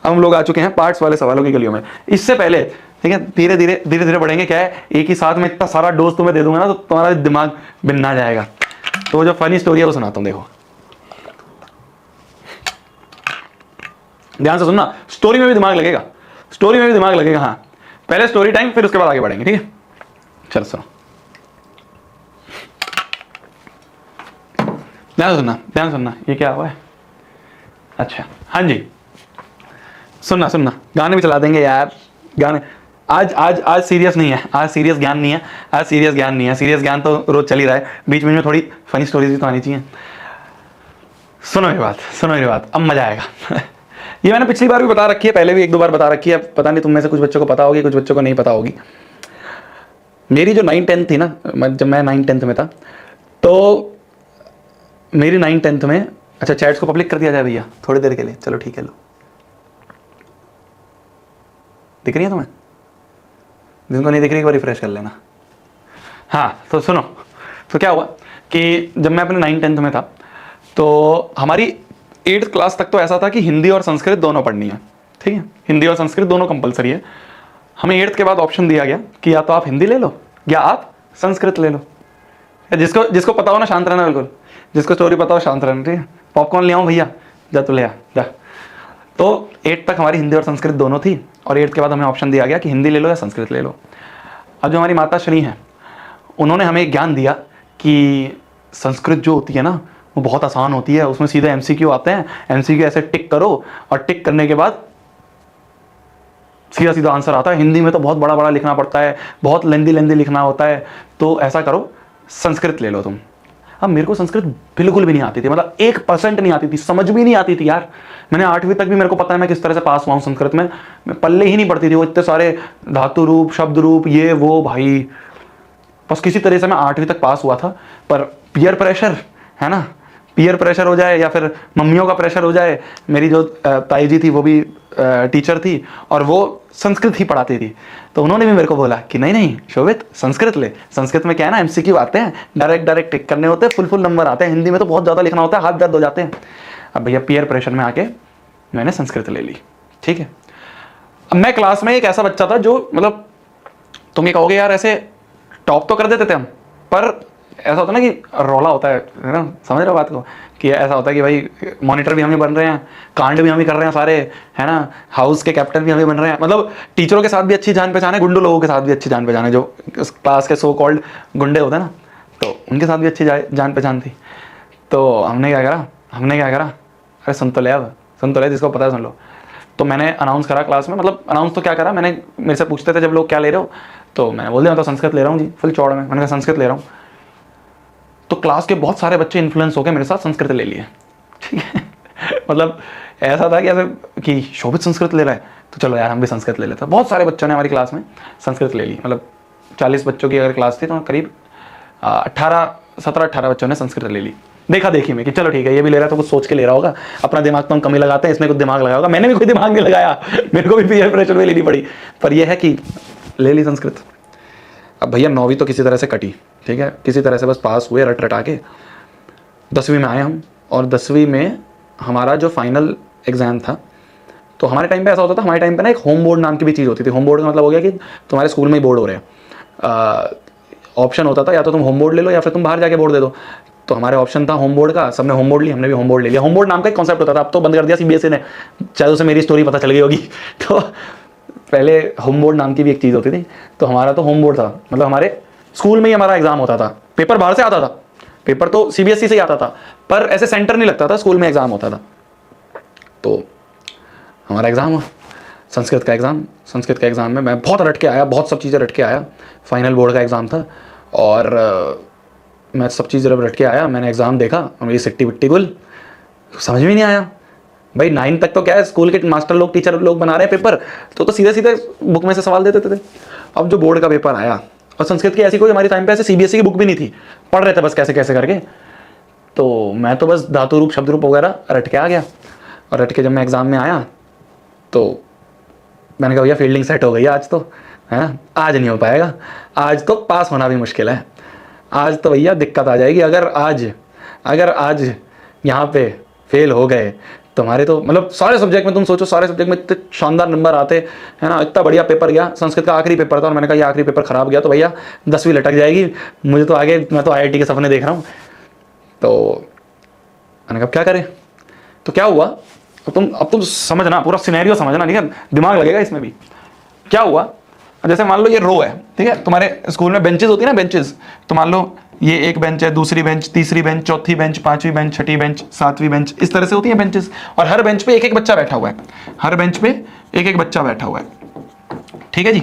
हम लोग आ चुके हैं पार्ट्स वाले सवालों की गलियों में। इससे पहले ठीक है, धीरे धीरे बढ़ेंगे। क्या है, एक ही साथ में इतना सारा डोज तुम्हें दे दूंगा ना तो तुम्हारा दिमाग बिन्ना जाएगा। तो वो जो फनी स्टोरी है वो सुनाता हूँ, देखो ध्यान से सुनना, स्टोरी में भी दिमाग लगेगा, स्टोरी में भी दिमाग लगेगा। हाँ, पहले स्टोरी टाइम, फिर उसके बाद आगे बढ़ेंगे, ठीक है। चलो सुनो, ध्यान सुनना, ध्यान सुनना। ये क्या हुआ है? अच्छा हाँ जी, सुनना सुनना, गाने भी चला देंगे यार, गाने। आज आज आज सीरियस नहीं है, आज सीरियस ज्ञान नहीं है, आज सीरियस ज्ञान नहीं है। सीरियस ज्ञान तो रोज चल ही रहा है, बीच में थोड़ी फनी स्टोरीज भी तो आनी चाहिए। सुनो मेरी बात, सुनो मेरी बात, अब मजा आएगा। ये मैंने पिछली बार भी बता रखी है, पहले भी 1-2 बार बता रखी है, पता नहीं तुम में से कुछ बच्चों को पता होगी, कुछ बच्चों को नहीं पता होगी। मेरी जो 9-10 थी ना, जब मैं 9-10 में था, तो मेरी 9-10 में, अच्छा चैट्स को पब्लिक कर दिया जाए भैया थोड़ी देर के लिए, चलो ठीक है, लो दिख रही है तुम्हें? जिनको नहीं दिख रही एक बार रिफ्रेश कर लेना। हाँ तो सुनो, तो क्या हुआ कि जब मैं अपने 9-10 में था, तो हमारी 8th क्लास तक तो ऐसा था कि हिंदी और संस्कृत दोनों पढ़नी है, ठीक है, हिंदी और संस्कृत दोनों कंपलसरी है। हमें 8th के बाद ऑप्शन दिया गया कि या तो आप हिंदी ले लो या आप संस्कृत ले लो। जिसको जिसको पता हो ना शांत रहना, बिल्कुल जिसको स्टोरी पता हो शांत रहना, ठीक है। पॉपकॉर्न ले आऊँ भैया? जा तो ले आ जा। तो 8th तक हमारी हिंदी और संस्कृत दोनों थी, और 8th के बाद हमें ऑप्शन दिया गया कि हिंदी ले लो या संस्कृत ले लो। अब जो हमारी माता श्री हैं, उन्होंने हमें ज्ञान दिया कि संस्कृत जो होती है ना वो बहुत आसान होती है, उसमें सीधे MCQ आते हैं, MCQ ऐसे टिक करो और टिक करने के बाद सीधा सीधा आंसर आता है। हिंदी में तो बहुत बड़ा बड़ा लिखना पड़ता है, बहुत लेंदी लिखना होता है, तो ऐसा करो संस्कृत ले लो तुम। अब मेरे को संस्कृत बिल्कुल भी नहीं आती थी, मतलब 1% नहीं आती थी, समझ भी नहीं आती थी यार। मैंने 8वीं तक भी, मेरे को पता है मैं किस तरह से पास हुआ हूँ संस्कृत में, मैं पल्ले ही नहीं पड़ती थी वो इतने सारे धातु रूप, शब्द रूप, ये वो भाई। बस किसी तरह से मैं 8वीं तक पास हुआ था। पर पीयर प्रेशर है ना, पीयर प्रेशर हो जाए या फिर मम्मियों का प्रेशर हो जाए। मेरी जो ताई जी थी वो भी टीचर थी और वो संस्कृत ही पढ़ाती थी, तो उन्होंने भी मेरे को बोला कि नहीं नहीं शोभित संस्कृत ले, संस्कृत में क्या है ना MCQ आते हैं, डायरेक्ट टिक करने होते हैं, फुल नंबर आते हैं, हिंदी में तो बहुत ज़्यादा लिखना होता है, हाथ दर्द हो जाते हैं। अब भैया पीयर प्रेशर में आके मैंने संस्कृत ले ली, ठीक है। अब मैं क्लास में एक ऐसा बच्चा था जो, मतलब तुम ये कहोगे यार ऐसे टॉप तो कर देते थे हम, पर ऐसा होता है ना कि रौला होता है ना, समझ रहे हो बात को, कि ऐसा होता है कि भाई मॉनिटर भी हम ही बन रहे हैं, कांड भी हम ही कर रहे हैं सारे, है ना, हाउस के कैप्टन भी हम ही बन रहे हैं। मतलब टीचरों के साथ भी अच्छी जान पहचान है, गुंडों लोगों के साथ भी अच्छी जान पहचान है, जो क्लास के सो कॉल्ड गुंडे होते हैं ना, तो उनके साथ भी अच्छी जान पहचान थी। तो हमने क्या करा, अरे सुन तो ले, अब सुन तो ले, जिसको पता है सुन लो। तो मैंने अनाउंस करा क्लास में, मतलब अनाउंस तो क्या करा, मैंने, मेरे से पूछते थे जब लोग क्या ले रहे हो, तो मैंने बोल दिया मैं तो संस्कृत ले रहा हूँ जी, फुल चौड़ में मैंने कहा संस्कृत ले रहा हूँ। तो क्लास के बहुत सारे बच्चे इन्फ्लुएंस हो गए, मेरे साथ संस्कृत ले लिए, ठीक है। मतलब ऐसा था कि ऐसे कि शोभित संस्कृत ले रहा है तो चलो यार हम भी संस्कृत ले लेते हैं। बहुत सारे बच्चों ने हमारी क्लास में संस्कृत ले ली, मतलब 40 बच्चों की अगर क्लास थी तो करीब 17-18 बच्चों ने संस्कृत ले ली। देखा देखी में कि चलो ठीक है ये भी ले रहा है तो कुछ सोच के ले रहा होगा, अपना दिमाग तो हम कम ही लगाते हैं, इसमें कुछ दिमाग लगाया होगा। मैंने भी कोई दिमाग नहीं लगाया, मेरे को भी पीयर प्रेशर में लेनी पड़ी, पर यह है कि ले ली संस्कृत। अब भैया 9वीं तो किसी तरह से कटी, ठीक है, किसी तरह से बस पास हुए रटा के। 10वीं में आए हम, और 10वीं में हमारा जो फाइनल एग्ज़ाम था, तो हमारे टाइम पे ऐसा होता था, हमारे टाइम पे ना एक होम बोर्ड नाम की भी चीज़ होती थी। होम बोर्ड का मतलब हो गया कि तुम्हारे स्कूल में ही बोर्ड हो रहे हैं। ऑप्शन होता था या तो तुम होम बोर्ड ले लो या फिर तुम बाहर जाके बोर्ड दे दो। तो हमारे ऑप्शन था होम बोर्ड का, सबने होम बोर्ड ली, हमने भी होम बोर्ड ले लिया। होम बोर्ड नाम का एक कॉन्सेप्ट होता था, अब तो बंद कर दिया CBSE ने, शायद उसे मेरी स्टोरी पता चल गई होगी। तो पहले होम बोर्ड नाम की भी एक चीज़ होती थी, तो हमारा तो होम बोर्ड था, मतलब हमारे स्कूल में ही हमारा एग्जाम होता था। पेपर बाहर से आता था, पेपर तो CBSE से ही आता था, पर ऐसे सेंटर नहीं लगता था, स्कूल में एग्जाम होता था। तो हमारा एग्जाम हुआ, संस्कृत का एग्ज़ाम। संस्कृत के एग्ज़ाम में मैं बहुत रट के आया, बहुत सब चीज़ें रट के आया। फाइनल बोर्ड का एग्ज़ाम था, और मैं सब चीज़ जब रट के आया, मैंने एग्ज़ाम देखा और मेरी सिट्टी बिट्टी गुल, समझ में नहीं आया। भाई 9 तक तो क्या है, स्कूल के मास्टर लोग, टीचर लोग बना रहे हैं पेपर, तो सीधे सीधे बुक में से सवाल दे देते थे। अब जो बोर्ड का पेपर आया, और संस्कृत की ऐसी कोई हमारे टाइम पे ऐसे CBSE की बुक भी नहीं थी, पढ़ रहे थे बस कैसे कैसे करके। तो मैं तो बस धातु रूप शब्द रूप वगैरह रट के आ गया, और रट के जब मैं एग्ज़ाम में आया तो मैंने कहा भैया फील्डिंग सेट हो गई आज तो, है ना, आज नहीं हो पाएगा, आज तो पास होना भी मुश्किल है, आज तो भैया दिक्कत आ जाएगी। अगर आज यहाँ पे फेल हो गए तुम्हारे तो मतलब सारे सब्जेक्ट में तुम सोचो, सारे सब्जेक्ट में इतने शानदार नंबर आते है ना, इतना बढ़िया पेपर गया, संस्कृत का आखिरी पेपर था और मैंने कहा ये आखिरी पेपर खराब गया तो भैया 10वीं लटक जाएगी मुझे तो आगे, मैं तो IIT के सपने देख रहा हूँ। तो मैंने कहा क्या करें, तो क्या हुआ, अब तुम समझना, पूरा सिनेरियो समझना, ठीक है, दिमाग लगेगा इसमें भी। क्या हुआ, जैसे मान लो ये रो है, ठीक है, तुम्हारे स्कूल में बेंचेस होती है ना, बेंचेस, तो मान लो ये एक बेंच है, दूसरी बेंच, तीसरी बेंच, चौथी बेंच, पांचवी बेंच, छठी बेंच, सातवीं बेंच, इस तरह से होती है बेंचेस, और हर बेंच पे एक एक बच्चा बैठा हुआ है, हर बेंच पे एक एक बच्चा बैठा हुआ है, ठीक है जी।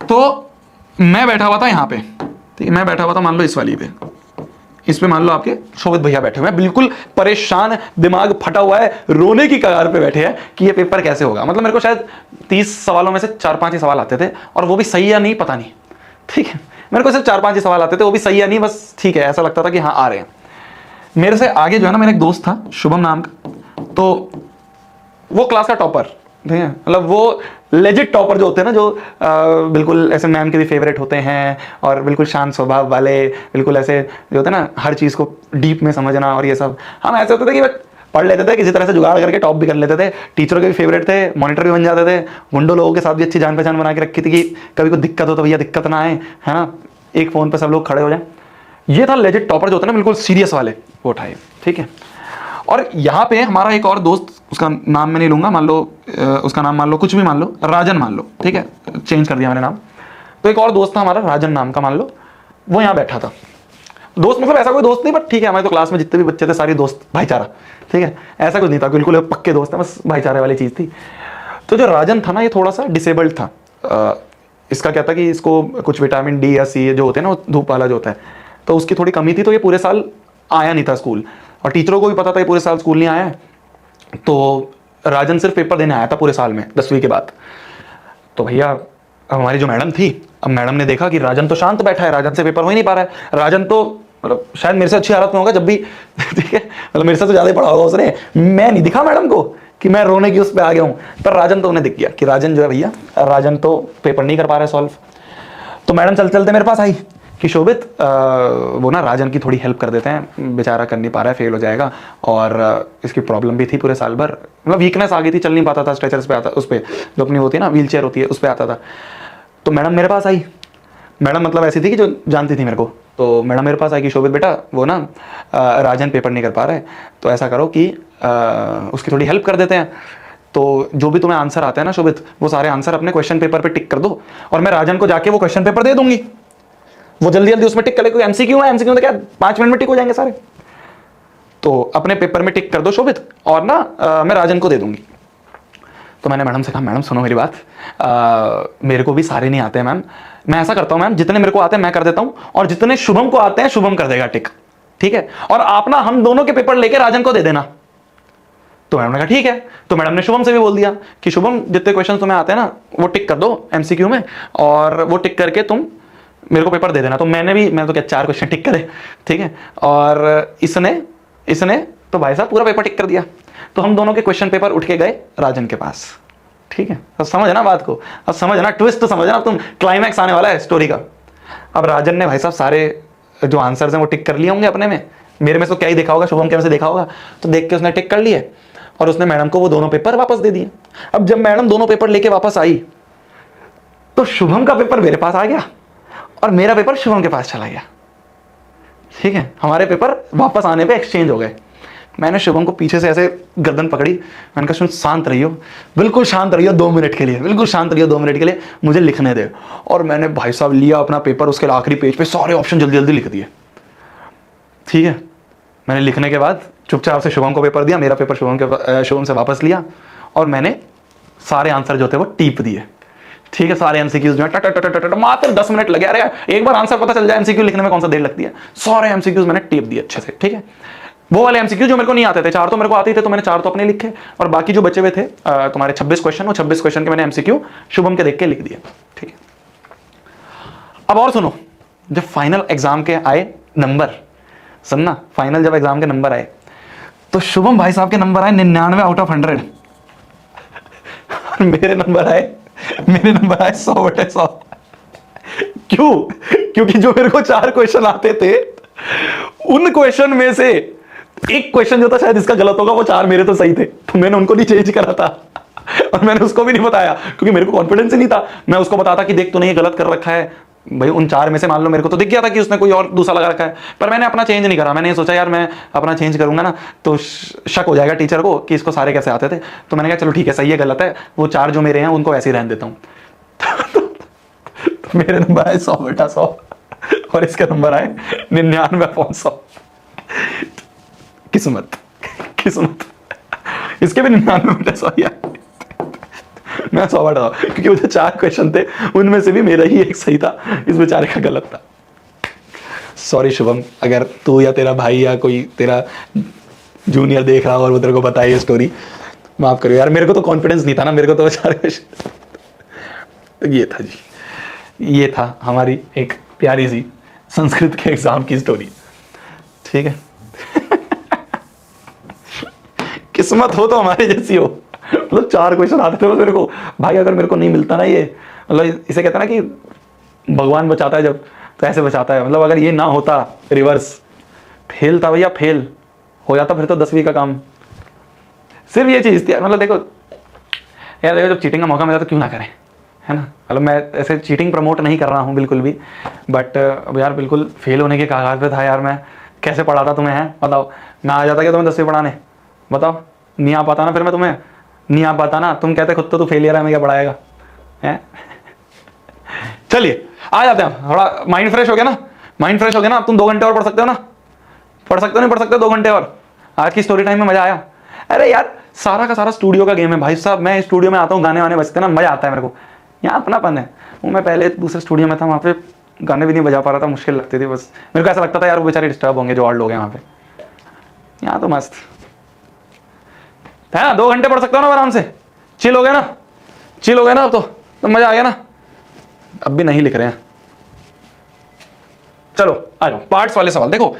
तो मैं बैठा हुआ था यहाँ पे, ठीक है, मैं बैठा हुआ था मान लो इस वाली पे, इस पे मान लो आपके शोभित भैया बैठे हुए हैं, बिल्कुल परेशान, दिमाग फटा हुआ है, रोने की कगार पे बैठे हैं कि ये पेपर कैसे होगा। मतलब मेरे को शायद 30 सवालों में से 4-5 ही सवाल आते थे, और वो भी सही या नहीं पता नहीं, ठीक है, मेरे को सिर्फ 4-5 ही सवाल आते थे, वो भी सही या नहीं, बस ठीक है, ऐसा लगता था कि हाँ आ रहे हैं। मेरे से आगे जो है ना मेरा एक दोस्त था शुभम नाम का, तो वो क्लास का टॉपर, ठीक है, मतलब वो लेजिट टॉपर जो होते हैं ना, जो बिल्कुल ऐसे मैम के भी फेवरेट होते हैं और बिल्कुल शांत स्वभाव वाले, बिल्कुल ऐसे जो होते हैं ना हर चीज़ को डीप में समझना और ये सब, हम ऐसे होते थे कि पढ़ लेते थे, किसी तरह से जुगाड़ करके टॉप भी कर लेते थे, टीचरों के भी फेवरेट थे, मॉनिटर भी बन जाते थे, गुंडों लोगों के साथ भी अच्छी जान पहचान बना के रखी थी कि कभी कोई दिक्कत हो तो भैया दिक्कत ना आए, है ना, एक फ़ोन पर सब लोग खड़े हो जाए। ये था लेजिट टॉपर जो होता है ना, बिल्कुल सीरियस वाले, वो उठाए, ठीक है। और यहाँ पे हमारा एक और दोस्त, उसका नाम मैं नहीं लूंगा, मान लो उसका नाम मान लो कुछ भी मान लो, राजन मान लो, ठीक है, चेंज कर दिया मैंने नाम। तो एक और दोस्त था हमारा राजन नाम का, मान लो वो यहाँ बैठा था, दोस्त मतलब ऐसा कोई दोस्त नहीं, बट ठीक है, हमारे तो क्लास में जितने भी बच्चे थे सारे दोस्त, भाईचारा, ठीक है, ऐसा कुछ नहीं था, बिल्कुल पक्के दोस्त है, बस भाईचारे वाली चीज़ थी। तो जो राजन था ना, ये थोड़ा सा डिसेबल्ड था, इसका क्या था कि इसको कुछ विटामिन D या C जो होते हैं ना, धूप वाला जो होता है, तो उसकी थोड़ी कमी थी, तो ये पूरे साल आया नहीं था स्कूल, और टीचरों को भी पता था ये पूरे साल स्कूल नहीं आया है। तो राजन सिर्फ पेपर देने आया था पूरे साल में 10वीं के बाद। तो भैया हमारी जो मैडम थी, अब मैडम ने देखा कि राजन तो शांत बैठा है, राजन से पेपर हो ही नहीं पा रहा है, राजन तो मतलब शायद मेरे से अच्छी हालत में होगा जब भी ठीक है, मतलब मेरे से तो ज़्यादा ही पढ़ा होगा उसने, मैं नहीं दिखा मैडम को कि मैं रोने की उस पर आ गया हूँ, पर राजन तो उन्हें दिख गया कि राजन जो है भैया, राजन तो पेपर नहीं कर पा रहा है सॉल्व। तो मैडम चलते चलते मेरे पास आई कि शोभित वो ना राजन की थोड़ी हेल्प कर देते हैं, बेचारा कर नहीं पा रहा है, फेल हो जाएगा, और इसकी प्रॉब्लम भी थी पूरे साल भर, मतलब वीकनेस आ गई थी, चल नहीं पाता था, स्ट्रेचर्स पे आता, उस पर जो अपनी होती है ना व्हील चेयर होती है उस पर आता था। तो मैडम मेरे पास आई, मैडम मतलब ऐसी थी कि जो जानती थी मेरे को, तो मैडम मेरे पास आई कि शोभित बेटा वो ना राजन पेपर नहीं कर पा रहा है, तो ऐसा करो कि उसकी थोड़ी हेल्प कर देते हैं, तो जो भी तुम्हें आंसर आता है ना शोभित, वो सारे आंसर अपने क्वेश्चन पेपर पे टिक कर दो, और मैं राजन को जाके वो क्वेश्चन पेपर दे दूंगी, वो जल्दी जल्दी उसमें टिक कर ले, क्योंकि MCQ है, MCQ तो क्या 5 मिनट में टिक हो जाएंगे सारे, तो अपने पेपर में टिक कर दो शोभित, और ना मैं राजन को दे दूंगी। तो मैंने मैडम से कहा, मैडम सुनो मेरी बात, मेरे को भी सारे नहीं आते हैं मैम, मैं ऐसा करता हूँ मैम, जितने मेरे को आते हैं मैं कर देता हूँ, और जितने शुभम को आते हैं शुभम कर देगा टिक, ठीक है, और आप ना हम दोनों के पेपर लेके राजन को दे देना। तो मैडम ने कहा ठीक है, तो मैडम ने शुभम से भी बोल दिया कि शुभम जितने क्वेश्चन तुम्हें आते हैं ना वो टिक कर दो MCQ में, और वो टिक करके तुम मेरे को पेपर दे देना। तो मैं तो क्या 4 क्वेश्चन टिक करे, ठीक है, और इसने तो भाई साहब पूरा पेपर टिक कर दिया। तो हम दोनों के क्वेश्चन पेपर उठ के गए राजन के पास, ठीक है, अब समझना बात को, अब समझना ट्विस्ट तो समझना, अब तुम क्लाइमैक्स आने वाला है स्टोरी का। अब राजन ने भाई साहब सारे जो आंसर्स हैं वो टिक कर लिए होंगे अपने में, मेरे में तो क्या ही देखा होगा, शुभम के में से देखा होगा, तो देख के उसने टिक कर लिए, और उसने मैडम को वो दोनों पेपर वापस दे दिए। अब जब मैडम दोनों पेपर लेके वापस आई, तो शुभम का पेपर मेरे पास आ गया और मेरा पेपर शुभम के पास चला गया, ठीक है, हमारे पेपर वापस आने पे एक्सचेंज हो गए। मैंने शुभम को पीछे से ऐसे गर्दन पकड़ी, मैंने कहा सुन, शांत रहियो, बिल्कुल शांत रहियो 2 मिनट के लिए, बिल्कुल शांत रहियो 2 मिनट के लिए, मुझे लिखने दे। और मैंने भाई साहब लिया अपना पेपर, उसके आखिरी पेज पे सारे ऑप्शन जल्दी जल्दी लिख दिए, ठीक है। मैंने लिखने के बाद चुपचाप से शुभम को पेपर दिया, मेरा पेपर शुभम से वापस लिया, और मैंने सारे आंसर जो थे वो टीप दिए, ठीक है, सारे MCQs जो है मात्र 10 मिनट लगे। अरे एक बार आंसर पता चल जाए MCQ लिखने में कौन सा देर लगती है, सारे MCQs मैंने टेप दिए अच्छे से, ठीक है। वो वाले MCQ जो मेरे को नहीं आते थे, 4 तो मेरे को आते थे, तो मैंने 4 तो अपने लिखे, और बाकी जो बचे हुए थे तुम्हारे 26 क्वेश्चन, वो 26 क्वेश्चन के मैंने MCQ शुभम के देख के लिख दिए, ठीक है। अब और सुनो, जब फाइनल एग्जाम के आए नंबर, सुनना, फाइनल जब एग्जाम के नंबर आए, तो शुभम भाई साहब के नंबर आए 99 आउट ऑफ 100, और मेरे नंबर आए 100/100। क्यों? क्योंकि जो मेरे को 4 क्वेश्चन आते थे, उन क्वेश्चन में से एक क्वेश्चन जो था शायद इसका गलत होगा, वो 4 मेरे तो सही थे, तो मैंने उनको नहीं चेंज करा था और मैंने उसको भी नहीं बताया क्योंकि मेरे को कॉन्फिडेंस ही नहीं था। मैं उसको बताता कि देख तूने ये गलत कर रखा है, भाई उन 4 में से मान लो मेरे को तो दिख गया था कि उसने कोई और दूसरा लगा रखा है, पर मैंने अपना चेंज नहीं करा। मैंने ये सोचा यार मैं अपना चेंज करूंगा ना तो शक हो जाएगा टीचर को कि इसको सारे कैसे आते थे, तो मैंने कहा चलो ठीक है सही है गलत है, वो 4 जो मेरे हैं उनको ऐसे ही रहने देता हूँ। तो मेरे नंबर आए 100 बेटा 100 और इसका नंबर आए 99/100। किस्मत किस्मत, इसके भी 99/100 यार। मैं 100 था क्योंकि वो जो 4 क्वेश्चन थे उनमें से भी मेरा ही एक सही था, इस बेचारे का गलत था। सॉरी शुभम, अगर तू या तेरा भाई या कोई तेरा जूनियर देख रहा हो और वो तेरे को बताए ये स्टोरी, माफ करियो यार, मेरे को तो कॉन्फिडेंस नहीं था ना, मेरे को तो 4 क्वेश्चन। ये था जी, ये था हमारी एक प्यारी सी संस्कृत के एग्जाम की स्टोरी। ठीक है किस्मत हो तो हमारे जैसी हो, मतलब 4 क्वेश्चन आते थे मेरे को भाई, अगर मेरे को नहीं मिलता ना ये, मतलब इसे कहते हैं ना कि भगवान बचाता है जब, तो ऐसे बचाता है। मतलब अगर ये ना होता रिवर्स, फेल था भैया, फेल हो जाता फिर तो 10वीं का काम। सिर्फ ये चीज़ थी यार, मतलब देखो यार, देखो जब चीटिंग का मौका मिला तो क्यों ना करें, है ना। मतलब मैं ऐसे चीटिंग प्रमोट नहीं कर रहा हूँ बिल्कुल भी, बट अब यार बिल्कुल फेल होने के कगार पे था यार मैं। कैसे पढ़ाता तुम्हें, है बताओ, मैं आ जाता क्या तुम्हें 10वीं पढ़ाने, बताओ, नहीं आ पाता ना फिर मैं तुम्हें, नहीं आ पाता ना, तुम कहते खुद तो तू फेलियर है, मैं क्या पढ़ाएगा है। चलिए आ जाते हैं, थोड़ा माइंड फ्रेश हो गया ना, माइंड फ्रेश हो गया ना। अब तुम 2 घंटे और पढ़ सकते हो ना, पढ़ सकते हो नहीं पढ़ सकते हो 2 घंटे और। आज की स्टोरी टाइम में मजा आया। अरे यार सारा का सारा स्टूडियो का गेम है भाई साहब, मैं स्टूडियो में आता हूँ, गाने वाने बजते ना, मजा आता है मेरे को, यहाँ अपनापन है। वो मैं पहले दूसरे स्टूडियो में था, वहाँ पे गाने भी नहीं बजा पा रहा था, मुश्किल लगती थी, बस मेरे को ऐसा लगता था यार वो बेचारे डिस्टर्ब होंगे जो और लोग हैं वहाँ पे। यहाँ तो मस्त है ना, 2 घंटे पढ़ सकते हो ना आराम से, चिल हो गया ना, चिल हो गया ना, अब तो मजा आ गया ना। अब भी नहीं लिख रहे हैं, चलो आ जाओ पार्ट्स वाले सवाल देखो।